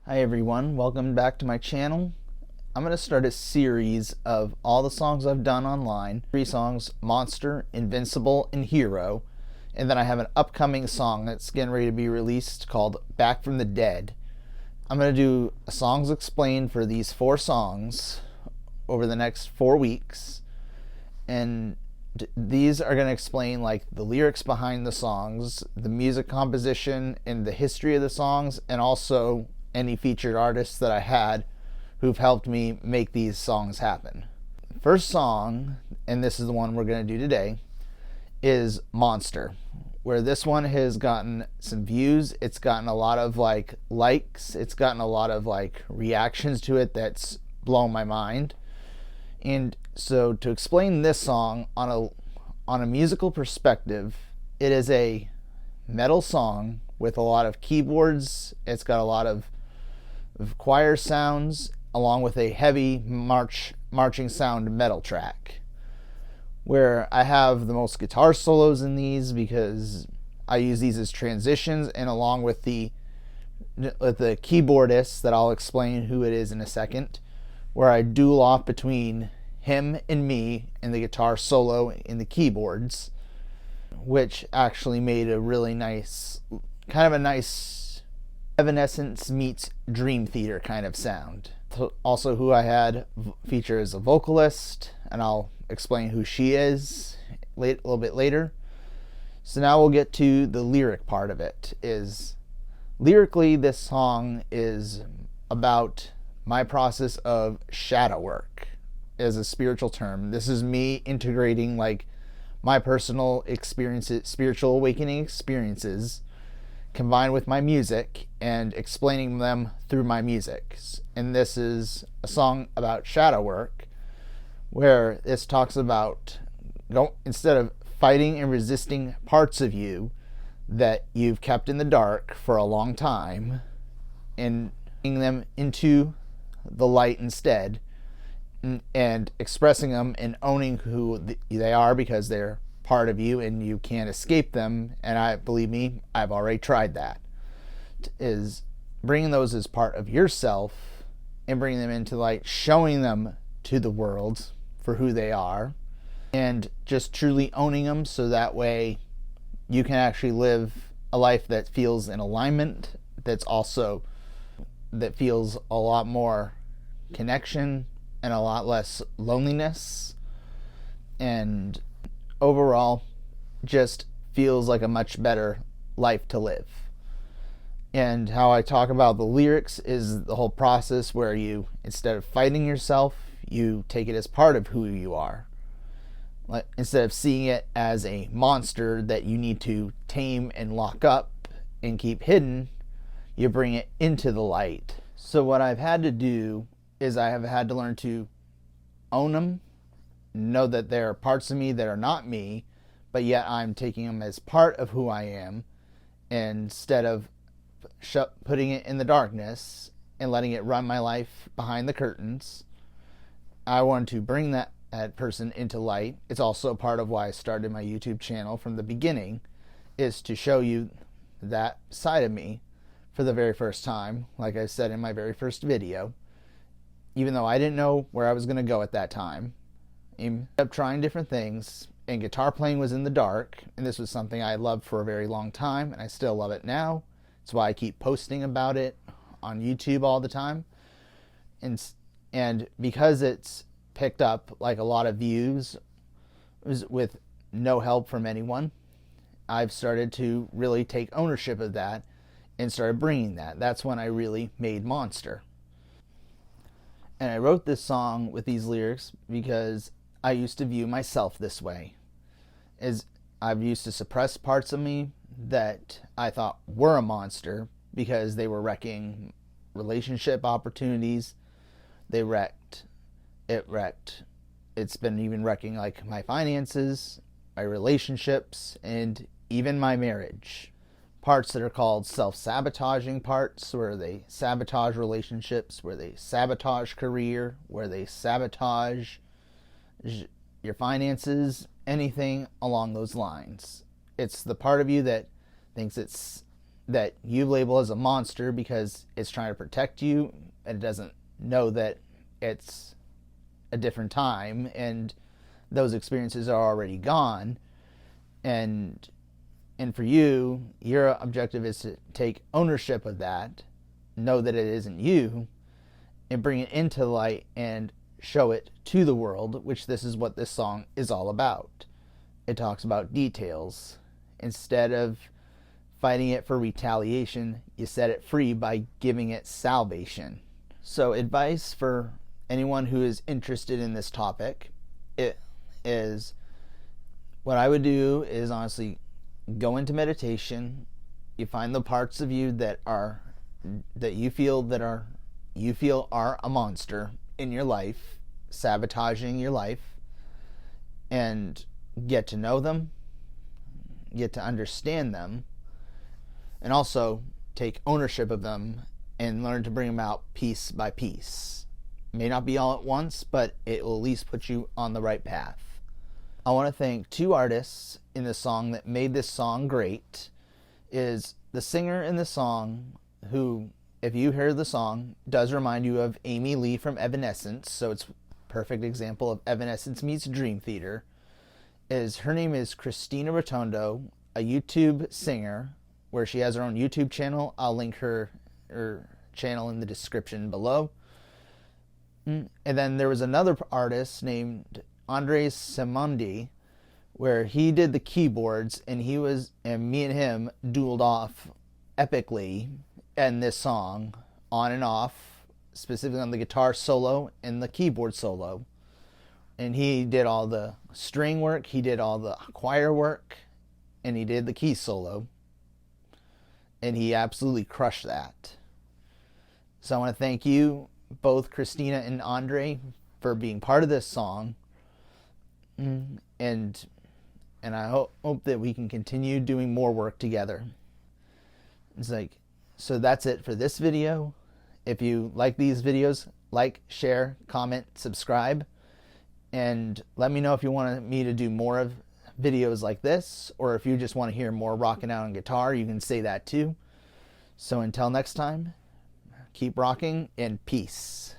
Hi everyone, welcome back to my channel. I'm going to start a series of all the songs I've done online. 3 songs, Monster, Invincible, and Hero. And then I have an upcoming song that's getting ready to be released called Back from the Dead. I'm going to do a songs explained for these 4 songs over the next 4 weeks. And these are going to explain like the lyrics behind the songs, the music composition, and the history of the songs, and also any featured artists that I had who've helped me make these songs happen. First song, and this is the one we're going to do today, is Monster, where this one has gotten some views. It's gotten a lot of likes. It's gotten a lot of reactions to it that's blown my mind. And so to explain this song on a musical perspective, it is a metal song with a lot of keyboards. It's got a lot of choir sounds along with a heavy marching sound metal track, where I have the most guitar solos in these because I use these as transitions, and along with the keyboardist that I'll explain who it is in a second, where I duel off between him and me and the guitar solo in the keyboards, which actually made a really nice, kind of a nice Evanescence meets Dream Theater kind of sound. Also, who I had feature as a vocalist, and I'll explain who she is a little bit later. So now we'll get to the lyric part of it. Lyrically, this song is about my process of shadow work as a spiritual term. This is me integrating my personal experiences, spiritual awakening experiences, combined with my music and explaining them through my music. And this is a song about shadow work, where this talks about instead of fighting and resisting parts of you that you've kept in the dark for a long time, and bringing them into the light instead, and expressing them and owning who they are, because they're part of you and you can't escape them. And believe me, I've already tried that. Is bringing those as part of yourself and bringing them into light, showing them to the world for who they are, and just truly owning them, so that way you can actually live a life that feels in alignment, that feels a lot more connection and a lot less loneliness, and overall just feels like a much better life to live. And how I talk about the lyrics is the whole process where you, instead of fighting yourself, you take it as part of who you are. Instead of seeing it as a monster that you need to tame and lock up and keep hidden, you bring it into the light. So what I've had to do is I have had to learn to own them, know that there are parts of me that are not me, but yet I'm taking them as part of who I am, instead of putting it in the darkness and letting it run my life behind the curtains. I want to bring that person into light. It's also part of why I started my YouTube channel from the beginning, is to show you that side of me for the very first time, like I said in my very first video. Even though I didn't know where I was going to go at that time, I kept trying different things, and guitar playing was in the dark, and this was something I loved for a very long time, and I still love it now. That's why I keep posting about it on YouTube all the time. And because it's picked up a lot of views with no help from anyone, I've started to really take ownership of that and started bringing that. That's when I really made Monster. And I wrote this song with these lyrics because I used to view myself this way. As I've used to suppress parts of me that I thought were a monster, because they were wrecking relationship opportunities. It's been even wrecking my finances, my relationships, and even my marriage. Parts that are called self-sabotaging parts, where they sabotage relationships, where they sabotage career, where they sabotage your finances, anything along those lines. It's the part of you that thinks it's that you label as a monster because it's trying to protect you, and it doesn't know that it's a different time and those experiences are already gone. And for you, your objective is to take ownership of that, know that it isn't you, and bring it into light and show it to the world, which this is what this song is all about. It talks about details. Instead of fighting it for retaliation, you set it free by giving it salvation. So advice for anyone who is interested in this topic, it is, what I would do is honestly go into meditation. You find the parts of you that you feel are a monster in your life, sabotaging your life, and get to know them, get to understand them, and also take ownership of them and learn to bring them out piece by piece. It may not be all at once, but it will at least put you on the right path. I want to thank two artists in the song that made this song great. Is the singer in the song, who, if you hear the song, does remind you of Amy Lee from Evanescence, so it's a perfect example of Evanescence meets Dream Theater. Her name is Christina Rotondo, a YouTube singer, where she has her own YouTube channel. I'll link her channel in the description below. And then there was another artist named Andreas Samboni, where he did the keyboards, and me and him dueled off epically in this song, on and off, specifically on the guitar solo and the keyboard solo. And he did all the string work, he did all the choir work, and he did the key solo. And he absolutely crushed that. So I want to thank you, both Christina and Andre, for being part of this song. And I hope that we can continue doing more work together. So that's it for this video. If you like these videos, like, share, comment, subscribe. And let me know if you want me to do more of videos like this, or if you just want to hear more rocking out on guitar, you can say that too. So until next time, keep rocking and peace.